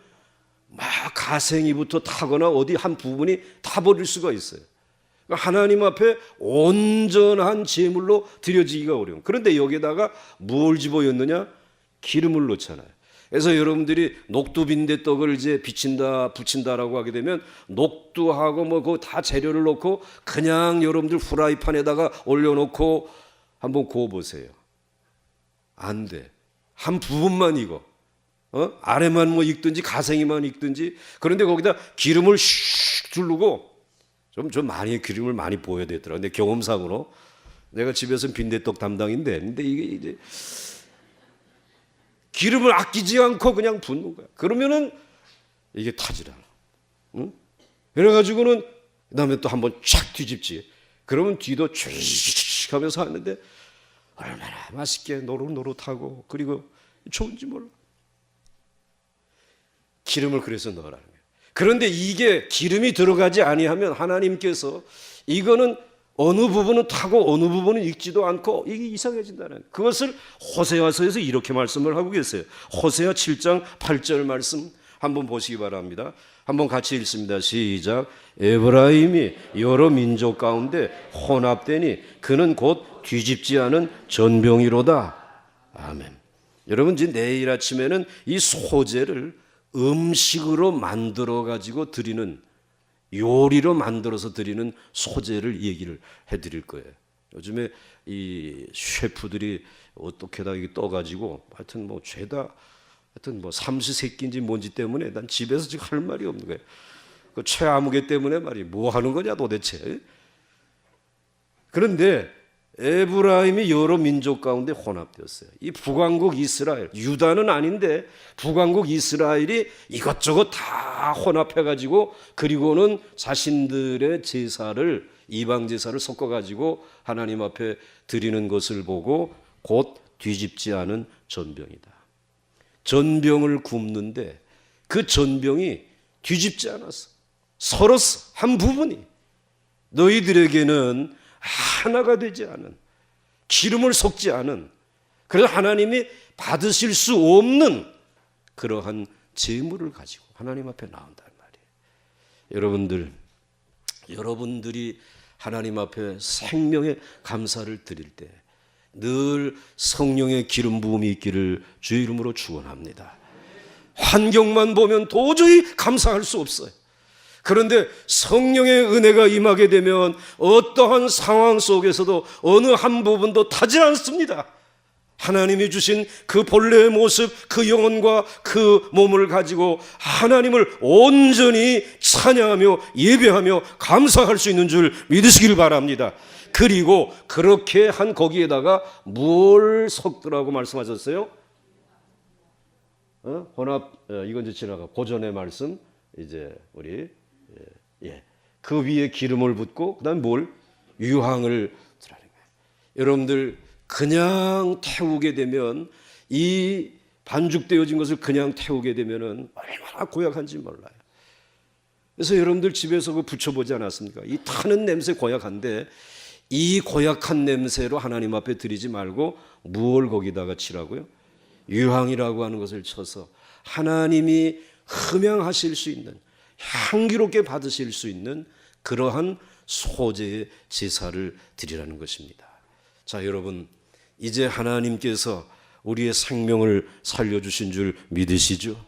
막 가생이부터 타거나 어디 한 부분이 타버릴 수가 있어요. 그러니까 하나님 앞에 온전한 제물로 드려지기가 어려운. 그런데 여기에다가 뭘 집어넣느냐? 기름을 넣잖아요. 그래서 여러분들이 녹두빈대떡을 이제 비친다, 부친다라고 하게 되면 녹두하고 뭐 그 다 재료를 넣고 그냥 여러분들 후라이팬에다가 올려놓고 한번 구워보세요. 안 돼. 한 부분만 익어. 아래만 뭐 익든지 가생이만 익든지. 그런데 거기다 기름을 슉 두르고, 좀 많이 기름을 많이 부어야 되더라. 근데 경험상으로 내가 집에서는 빈대떡 담당인데, 근데 이게 이제 기름을 아끼지 않고 그냥 붓는 거야. 그러면은 이게 타질 않아. 응? 그래가지고는 그 다음에 또 한번 쫙 뒤집지. 그러면 뒤도 쫙 하면서 하는데 얼마나 맛있게 노릇노릇하고 그리고 좋은지 몰라. 기름을 그래서 넣으라는 거예요. 그런데 이게 기름이 들어가지 아니하면 하나님께서 이거는 어느 부분은 타고 어느 부분은 익지도 않고 이게 이상해진다는, 그것을 호세아서에서 이렇게 말씀을 하고 계세요. 호세아 7장 8절 말씀 한번 보시기 바랍니다. 한번 같이 읽습니다. 시작. 에브라임이 여러 민족 가운데 혼합되니 그는 곧 뒤집지 않은 전병이로다. 아멘. 여러분, 이제 내일 아침에는 이 소제를 음식으로 만들어 가지고 드리는, 요리로 만들어서 드리는 소제를 얘기를 해드릴 거예요. 요즘에 이 셰프들이 어떻게다 이게 떠가지고 하여튼 뭐 죄다, 하여튼 뭐 삼시세끼인지 뭔지 때문에 난 집에서 지금 할 말이 없는 거예요. 그 최아무개 때문에 말이 뭐 하는 거냐 도대체. 그런데 에브라임이 여러 민족 가운데 혼합되었어요. 이 북왕국 이스라엘, 유다는 아닌데 북왕국 이스라엘이 이것저것 다 혼합해가지고 그리고는 자신들의 제사를, 이방 제사를 섞어가지고 하나님 앞에 드리는 것을 보고 곧 뒤집지 않은 전병이다. 전병을 굽는데 그 전병이 뒤집지 않았어. 서로서 한 부분이 너희들에게는 하나가 되지 않은, 기름을 섞지 않은, 그래서 하나님이 받으실 수 없는 그러한 재물을 가지고 하나님 앞에 나온단 말이에요. 여러분들이 하나님 앞에 생명의 감사를 드릴 때 늘 성령의 기름 부음이 있기를 주의 이름으로 축원합니다. 환경만 보면 도저히 감사할 수 없어요. 그런데 성령의 은혜가 임하게 되면 어떠한 상황 속에서도 어느 한 부분도 타지 않습니다. 하나님이 주신 그 본래의 모습, 그 영혼과 그 몸을 가지고 하나님을 온전히 찬양하며 예배하며 감사할 수 있는 줄 믿으시길 바랍니다. 그리고 그렇게 한 거기에다가 뭘 섞더라고 말씀하셨어요? 혼합, 이건 이제 지나가 고전의 말씀, 이제 우리 그 위에 기름을 붓고 그다음에 뭘? 유황을 드라는 거예요. 여러분들 그냥 태우게 되면 이 반죽되어진 것을 그냥 태우게 되면은 얼마나 고약한지 몰라요. 그래서 여러분들 집에서 그 붙여보지 않았습니까? 이 타는 냄새 고약한데 이 고약한 냄새로 하나님 앞에 드리지 말고 무엇을 거기다가 치라고요? 유황이라고 하는 것을 쳐서 하나님이 흠양하실 수 있는, 향기롭게 받으실 수 있는 그러한 소재의 제사를 드리라는 것입니다. 자, 여러분, 이제 하나님께서 우리의 생명을 살려주신 줄 믿으시죠?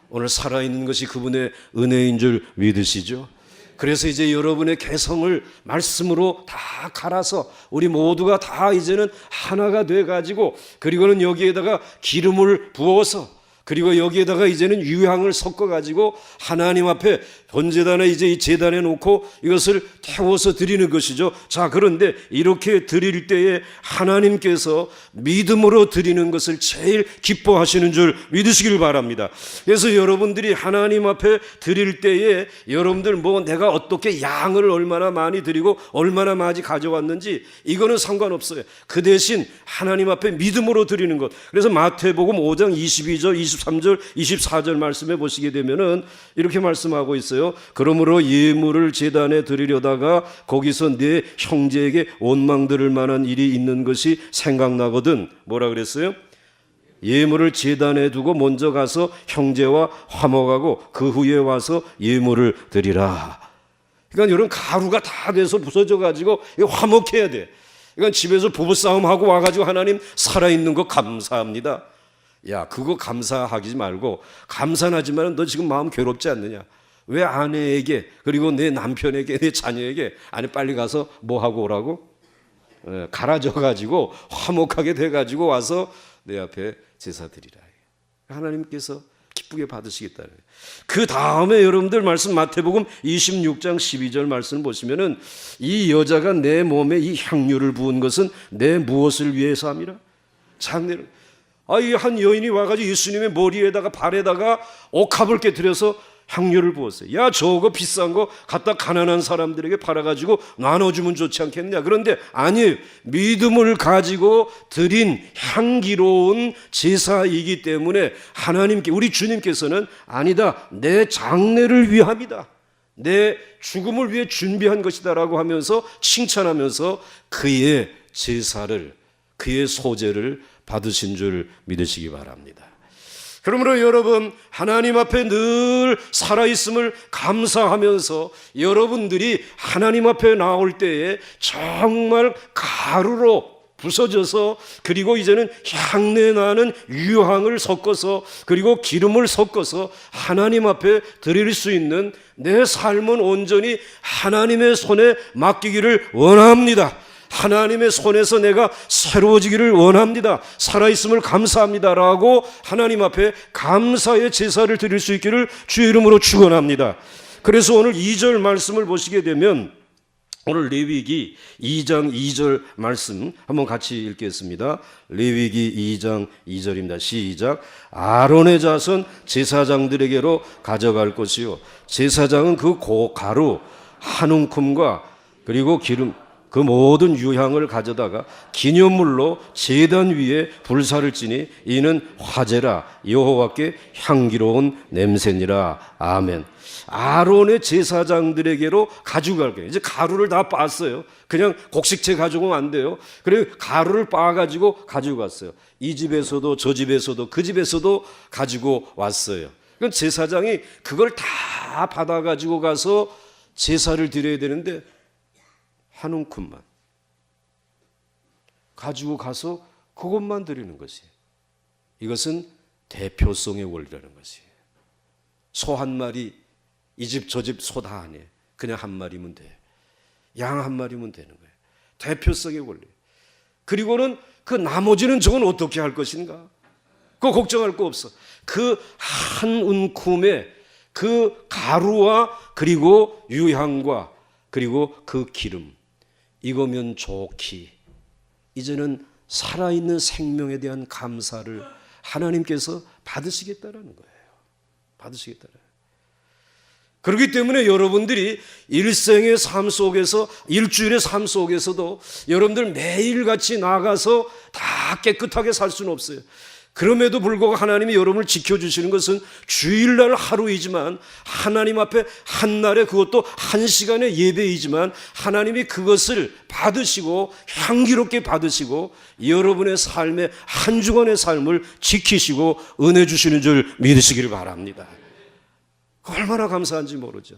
오늘 살아있는 것이 그분의 은혜인 줄 믿으시죠? 그래서 이제 여러분의 개성을 말씀으로 다 갈아서 우리 모두가 다 이제는 하나가 돼가지고, 그리고는 여기에다가 기름을 부어서, 그리고 여기에다가 이제는 유향을 섞어가지고 하나님 앞에 번제단에 이제 이 제단에 놓고 이것을 태워서 드리는 것이죠. 자, 그런데 이렇게 드릴 때에 하나님께서 믿음으로 드리는 것을 제일 기뻐하시는 줄 믿으시길 바랍니다. 그래서 여러분들이 하나님 앞에 드릴 때에 여러분들 뭐 내가 어떻게 양을 얼마나 많이 드리고 얼마나 많이 가져왔는지 이거는 상관없어요. 그 대신 하나님 앞에 믿음으로 드리는 것. 그래서 마태복음 5장 22절, 23절, 24절 말씀해 보시게 되면은 이렇게 말씀하고 있어요. 그러므로 예물을 제단에 드리려다가 거기서 내 형제에게 원망 들을 만한 일이 있는 것이 생각나거든. 뭐라 그랬어요? 예물을 제단에 두고 먼저 가서 형제와 화목하고 그 후에 와서 예물을 드리라. 그러니까 이런 가루가 다 돼서 부서져 가지고 화목해야 돼. 그러니까 집에서 부부싸움하고 와가지고 하나님 살아있는 거 감사합니다. 야, 그거 감사하지 말고, 감사하지만 너 지금 마음 괴롭지 않느냐? 왜 아내에게, 그리고 내 남편에게, 내 자녀에게 아니 빨리 가서 뭐 하고 오라고? 갈아져 가지고 화목하게 돼 가지고 와서 내 앞에 제사 드리라. 하나님께서 기쁘게 받으시겠다는 거예요. 그 다음에 여러분들 말씀 마태복음 26장 12절 말씀 보시면은 이 여자가 내 몸에 이 향유를 부은 것은 내 무엇을 위해서 함이라? 장례를. 이 한 여인이 와가지고 예수님의 머리에다가 발에다가 옥합을 깨뜨려서 향유를 부었어요. 야, 저거 비싼 거 갖다 가난한 사람들에게 팔아가지고 나눠주면 좋지 않겠냐? 그런데 아니, 믿음을 가지고 드린 향기로운 제사이기 때문에 하나님께, 우리 주님께서는 아니다, 내 장례를 위함이다, 내 죽음을 위해 준비한 것이다라고 하면서 칭찬하면서 그의 제사를, 그의 소제를 받으신 줄 믿으시기 바랍니다. 그러므로 여러분, 하나님 앞에 늘 살아있음을 감사하면서 여러분들이 하나님 앞에 나올 때에 정말 가루로 부서져서, 그리고 이제는 향내 나는 유향을 섞어서, 그리고 기름을 섞어서 하나님 앞에 드릴 수 있는 내 삶은 온전히 하나님의 손에 맡기기를 원합니다. 하나님의 손에서 내가 새로워지기를 원합니다. 살아있음을 감사합니다라고 하나님 앞에 감사의 제사를 드릴 수 있기를 주의 이름으로 축원합니다. 그래서 오늘 2절 말씀을 보시게 되면, 오늘 레위기 2장 2절 말씀 한번 같이 읽겠습니다. 레위기 2장 2절입니다. 시작. 아론의 자손 제사장들에게로 가져갈 것이요, 제사장은 그 가루 한 움큼과 그리고 기름 그 모든 유향을 가져다가 기념물로 제단 위에 불사를 지니 이는 화제라, 여호와께 향기로운 냄새니라. 아멘. 아론의 제사장들에게로 가지고 갈 거예요. 이제 가루를 다 빻았어요. 그냥 곡식채 가지고는 안 돼요. 그래서 가루를 빻아가지고 가지고 갔어요. 이 집에서도 저 집에서도 그 집에서도 가지고 왔어요. 그럼 제사장이 그걸 다 받아가지고 가서 제사를 드려야 되는데 한 움큼만 가지고 가서 그것만 드리는 것이에요. 이것은 대표성의 원리라는 것이에요. 소 한 마리, 이 집 저 집 소 다 아니에요. 그냥 한 마리면 돼. 양 한 마리면 되는 거예요. 대표성의 원리. 그리고는 그 나머지는 저건 어떻게 할 것인가? 그거 걱정할 거 없어. 그 한 움큼의 그 가루와 그리고 유향과 그리고 그 기름, 이거면 좋기. 이제는 살아있는 생명에 대한 감사를 하나님께서 받으시겠다라는 거예요. 받으시겠다라는 거예요. 그렇기 때문에 여러분들이 일생의 삶 속에서, 일주일의 삶 속에서도 여러분들 매일같이 나가서 다 깨끗하게 살 수는 없어요. 그럼에도 불구하고 하나님이 여러분을 지켜주시는 것은 주일날 하루이지만, 하나님 앞에 한날에, 그것도 1시간의 예배이지만 하나님이 그것을 받으시고 향기롭게 받으시고 여러분의 삶의 한 주간의 삶을 지키시고 은혜 주시는 줄 믿으시기를 바랍니다. 얼마나 감사한지 모르죠.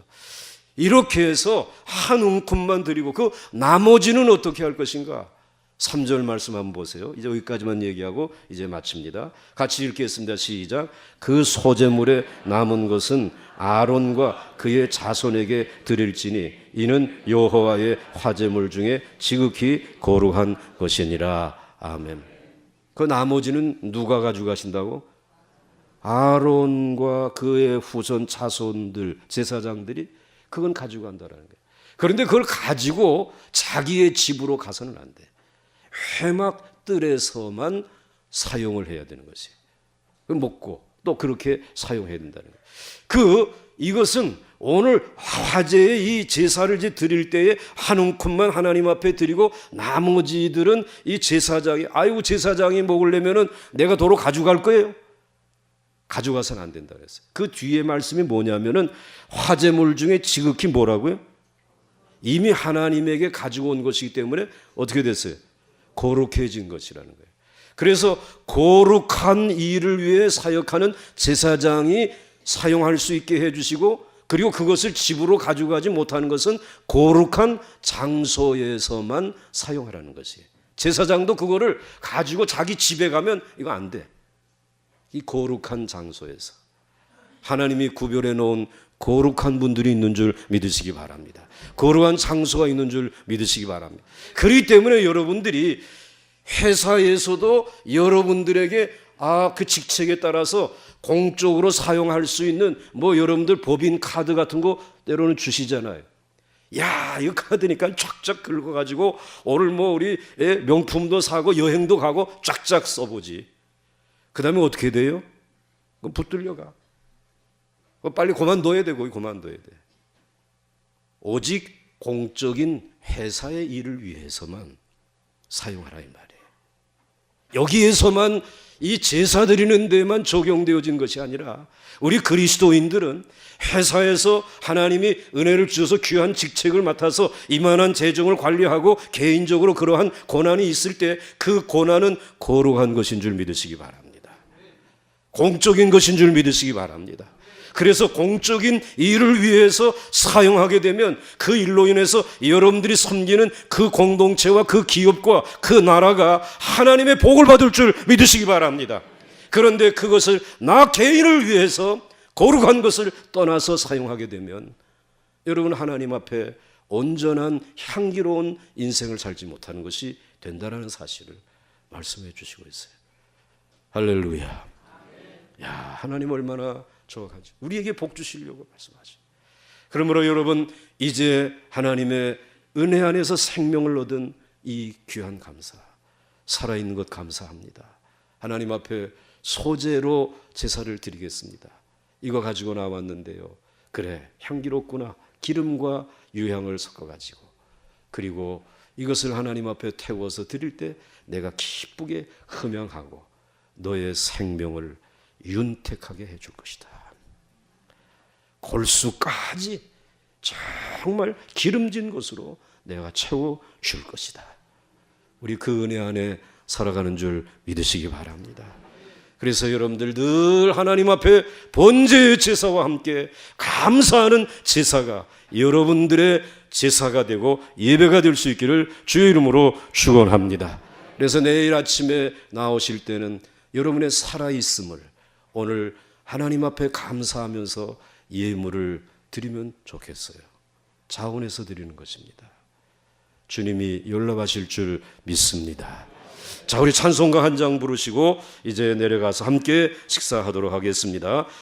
이렇게 해서 한 움큼만 드리고 그 나머지는 어떻게 할 것인가? 3절 말씀 한번 보세요. 이제 여기까지만 얘기하고 이제 마칩니다. 같이 읽겠습니다. 시작. 그 소제물에 남은 것은 아론과 그의 자손에게 드릴지니 이는 여호와의 화제물 중에 지극히 거룩한 것이니라. 아멘. 그 나머지는 누가 가져가신다고? 아론과 그의 후손 자손들, 제사장들이 그건 가져간다라는 거예요. 그런데 그걸 가지고 자기의 집으로 가서는 안 돼. 회막들에서만 사용을 해야 되는 것이에요. 먹고 또 그렇게 사용해야 된다는 거예요. 이것은 오늘 화제의 이 제사를 이제 드릴 때에 한 움큼만 하나님 앞에 드리고 나머지들은 이 제사장이, 아이고 제사장이 먹으려면은 내가 도로 가져갈 거예요. 가져가서는 안 된다 그랬어요. 그 뒤에 말씀이 뭐냐면은 화제물 중에 지극히 뭐라고요? 이미 하나님에게 가지고 온 것이기 때문에 어떻게 됐어요? 거룩해진 것이라는 거예요. 그래서 거룩한 일을 위해 사역하는 제사장이 사용할 수 있게 해주시고, 그리고 그것을 집으로 가져가지 못하는 것은 거룩한 장소에서만 사용하라는 것이에요. 제사장도 그거를 가지고 자기 집에 가면 이거 안 돼. 이 거룩한 장소에서 하나님이 구별해 놓은 거룩한 분들이 있는 줄 믿으시기 바랍니다. 거룩한 장소가 있는 줄 믿으시기 바랍니다. 그렇기 때문에 여러분들이 회사에서도 여러분들에게 그 직책에 따라서 공적으로 사용할 수 있는 여러분들 법인 카드 같은 거 때로는 주시잖아요. 야, 이 카드니까 쫙쫙 긁어가지고 오늘 우리 명품도 사고 여행도 가고 쫙쫙 써보지. 그 다음에 어떻게 돼요? 붙들려가. 빨리 그만둬야 돼. 거기 그만둬야 돼. 오직 공적인 회사의 일을 위해서만 사용하라 이 말이에요. 여기에서만 이 제사 드리는 데만 적용되어진 것이 아니라 우리 그리스도인들은 회사에서 하나님이 은혜를 주셔서 귀한 직책을 맡아서 이만한 재정을 관리하고 개인적으로 그러한 고난이 있을 때 그 고난은 거룩한 것인 줄 믿으시기 바랍니다. 공적인 것인 줄 믿으시기 바랍니다. 그래서 공적인 일을 위해서 사용하게 되면 그 일로 인해서 여러분들이 섬기는 그 공동체와 그 기업과 그 나라가 하나님의 복을 받을 줄 믿으시기 바랍니다. 그런데 그것을 나 개인을 위해서 거룩한 것을 떠나서 사용하게 되면 여러분 하나님 앞에 온전한 향기로운 인생을 살지 못하는 것이 된다는 사실을 말씀해 주시고 있어요. 할렐루야. 야, 하나님 얼마나 좋아하지. 우리에게 복 주시려고 말씀하죠. 그러므로 여러분 이제 하나님의 은혜 안에서 생명을 얻은 이 귀한 감사, 살아있는 것 감사합니다. 하나님 앞에 소제로 제사를 드리겠습니다. 이거 가지고 나왔는데요. 그래, 향기롭구나. 기름과 유향을 섞어가지고, 그리고 이것을 하나님 앞에 태워서 드릴 때 내가 기쁘게 흠양하고 너의 생명을 윤택하게 해줄 것이다. 골수까지 정말 기름진 것으로 내가 채워줄 것이다. 우리 그 은혜 안에 살아가는 줄 믿으시기 바랍니다. 그래서 여러분들 늘 하나님 앞에 번제의 제사와 함께 감사하는 제사가 여러분들의 제사가 되고 예배가 될 수 있기를 주의 이름으로 축원합니다. 그래서 내일 아침에 나오실 때는 여러분의 살아있음을 오늘 하나님 앞에 감사하면서 예물을 드리면 좋겠어요. 자원해서 드리는 것입니다. 주님이 연락하실 줄 믿습니다. 자, 우리 찬송가 한 장 부르시고 이제 내려가서 함께 식사하도록 하겠습니다.